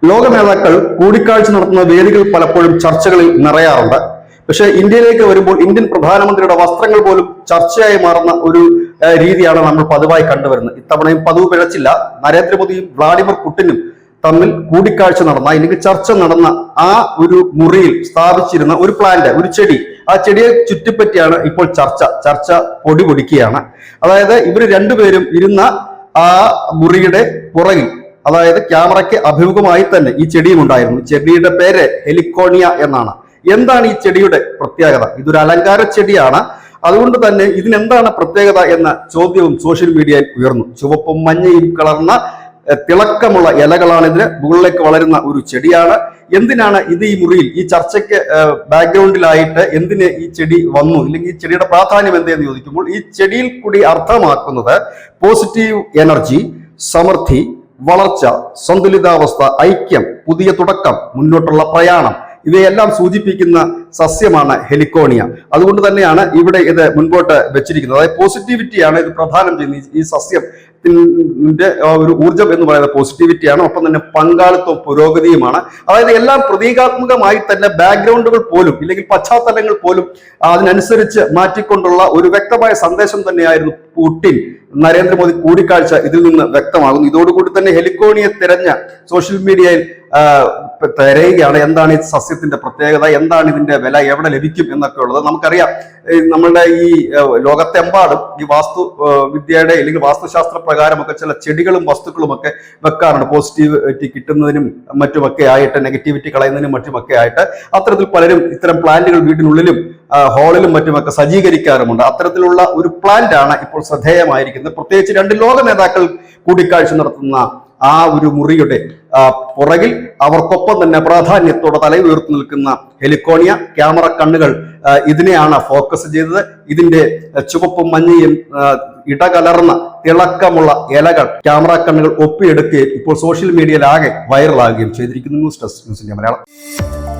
ലോക നേതാക്കൾ കൂടിക്കാഴ്ച നടത്തുന്ന വേദികൾ പലപ്പോഴും ചർച്ചകളിൽ നിറയാറുണ്ട്. പക്ഷേ ഇന്ത്യയിലേക്ക് വരുമ്പോൾ ഇന്ത്യൻ പ്രധാനമന്ത്രിയുടെ വസ്ത്രങ്ങൾ പോലും ചർച്ചയായി മാറുന്ന ഒരു രീതിയാണ് നമ്മൾ പതിവായി കണ്ടുവരുന്നത്. ഇത്തവണയും പതിവ് പിഴച്ചില്ല. നരേന്ദ്രമോദിയും വ്ളാഡിമിർ പുടിനും തമ്മിൽ കൂടിക്കാഴ്ച നടന്ന അല്ലെങ്കിൽ ചർച്ച നടന്ന ആ ഒരു മുറിയിൽ സ്ഥാപിച്ചിരുന്ന ഒരു പ്ലാന്റ്, ഒരു ചെടി, ആ ചെടിയെ ചുറ്റിപ്പറ്റിയാണ് ഇപ്പോൾ ചർച്ച പൊടി പൊടിക്കുകയാണ്. അതായത് ഇവർ രണ്ടുപേരും ഇരുന്ന ആ മുറിയുടെ പുറകിൽ, അതായത് ക്യാമറയ്ക്ക് അഭിമുഖമായി തന്നെ ഈ ചെടിയും ഉണ്ടായിരുന്നു. ചെടിയുടെ പേര് ഹെലിക്കോണിയ എന്നാണ്. എന്താണ് ഈ ചെടിയുടെ പ്രത്യേകത? ഇതൊരു അലങ്കാര ചെടിയാണ്. അതുകൊണ്ട് തന്നെ ഇതിനെന്താണ് പ്രത്യേകത എന്ന ചോദ്യവും സോഷ്യൽ മീഡിയയിൽ ഉയർന്നു. ചുവപ്പും മഞ്ഞയും കളർന്ന തിളക്കമുള്ള ഇലകളാണ് ഇതിന്. മുകളിലേക്ക് വളരുന്ന ഒരു ചെടിയാണ്. എന്തിനാണ് ഇത് ഈ മുറിയിൽ, ഈ ചർച്ചയ്ക്ക് ബാക്ക്ഗ്രൗണ്ടിലായിട്ട് എന്തിന് ഈ ചെടി വന്നു, ഇല്ലെങ്കിൽ ഈ ചെടിയുടെ പ്രാധാന്യം എന്തെന്ന് ചോദിക്കുമ്പോൾ ഈ ചെടിയിൽ കൂടി അർത്ഥമാക്കുന്നത് പോസിറ്റീവ് എനർജി, സമൃദ്ധി, വളർച്ച, സന്തുലിതാവസ്ഥ, ഐക്യം, പുതിയ തുടക്കം, മുന്നോട്ടുള്ള പ്രയാണം, ഇവയെല്ലാം സൂചിപ്പിക്കുന്ന സസ്യമാണ് ഹെലിക്കോണിയ. അതുകൊണ്ട് തന്നെയാണ് ഇവിടെ ഇത് മുൻപോട്ട് വെച്ചിരിക്കുന്നത്. അതായത് പോസിറ്റിവിറ്റിയാണ് ഇത് പ്രധാനം ചെയ്യുന്നത്. ഈ സസ്യത്തിന്റെ ഒരു ഊർജം എന്ന് പറയുന്നത് പോസിറ്റിവിറ്റിയാണ്. ഒപ്പം തന്നെ പങ്കാളിത്തവും പുരോഗതിയുമാണ്. അതായത് എല്ലാം പ്രതീകാത്മകമായി തന്നെ ബാക്ക്ഗ്രൗണ്ടുകൾ പോലും ഇല്ലെങ്കിൽ പശ്ചാത്തലങ്ങൾ പോലും അതിനനുസരിച്ച് മാറ്റിക്കൊണ്ടുള്ള ഒരു വ്യക്തമായ സന്ദേശം തന്നെയായിരുന്നു പുടിൻ നരേന്ദ്രമോദി കൂടിക്കാഴ്ച ഇതിൽ നിന്ന് വ്യക്തമാകുന്നു. ഇതോടുകൂടി തന്നെ ഹെലിക്കോണിയെ തിരഞ്ഞ സോഷ്യൽ മീഡിയയിൽ തിരയുകയാണ്. എന്താണ് ഈ സസ്യത്തിന്റെ പ്രത്യേകത, എന്താണ് ഇതിന്റെ വില, എവിടെ ലഭിക്കും എന്നൊക്കെ ഉള്ളത്. നമുക്കറിയാം, നമ്മളുടെ ഈ ലോകത്തെമ്പാടും ഈ വാസ്തു വിദ്യയുടെ അല്ലെങ്കിൽ വാസ്തുശാസ്ത്ര പ്രകാരമൊക്കെ ചില ചെടികളും വസ്തുക്കളും ഒക്കെ വെക്കാറുണ്ട്. പോസിറ്റിവിറ്റി കിട്ടുന്നതിനും മറ്റുമൊക്കെ ആയിട്ട്, നെഗറ്റിവിറ്റി കളയുന്നതിനും മറ്റുമൊക്കെ ആയിട്ട് അത്തരത്തിൽ പലരും ഇത്തരം പ്ലാന്റുകൾ വീടിനുള്ളിലും ഹാളിലും മറ്റുമൊക്കെ സജ്ജീകരിക്കാറുമുണ്ട്. അത്തരത്തിലുള്ള ഒരു പ്ലാന്റ് ആണ് ഇപ്പോൾ ശ്രദ്ധേയമായിരിക്കുന്നത്. പ്രത്യേകിച്ച് രണ്ട് ലോക നേതാക്കൾ കൂടിക്കാഴ്ച നടത്തുന്ന ആ ഒരു മുറിയുടെ പുറകിൽ അവർക്കൊപ്പം തന്നെ പ്രാധാന്യത്തോടെ തല ഉയർത്തി നിൽക്കുന്ന ഹെലിക്കോണിയ. ക്യാമറ കണ്ണുകൾ ഇതിനെയാണ് ഫോക്കസ് ചെയ്തത്. ഇതിന്റെ ചുവപ്പും മഞ്ഞയും ഇടകലർന്ന തിളക്കമുള്ള ഇലകൾ ക്യാമറ കണ്ണുകൾ ഒപ്പിയെടുക്കുകയും ഇപ്പോൾ സോഷ്യൽ മീഡിയയിലാകെ വൈറലാകുകയും ചെയ്തിരിക്കുന്നു. News desk, news India Malayalam.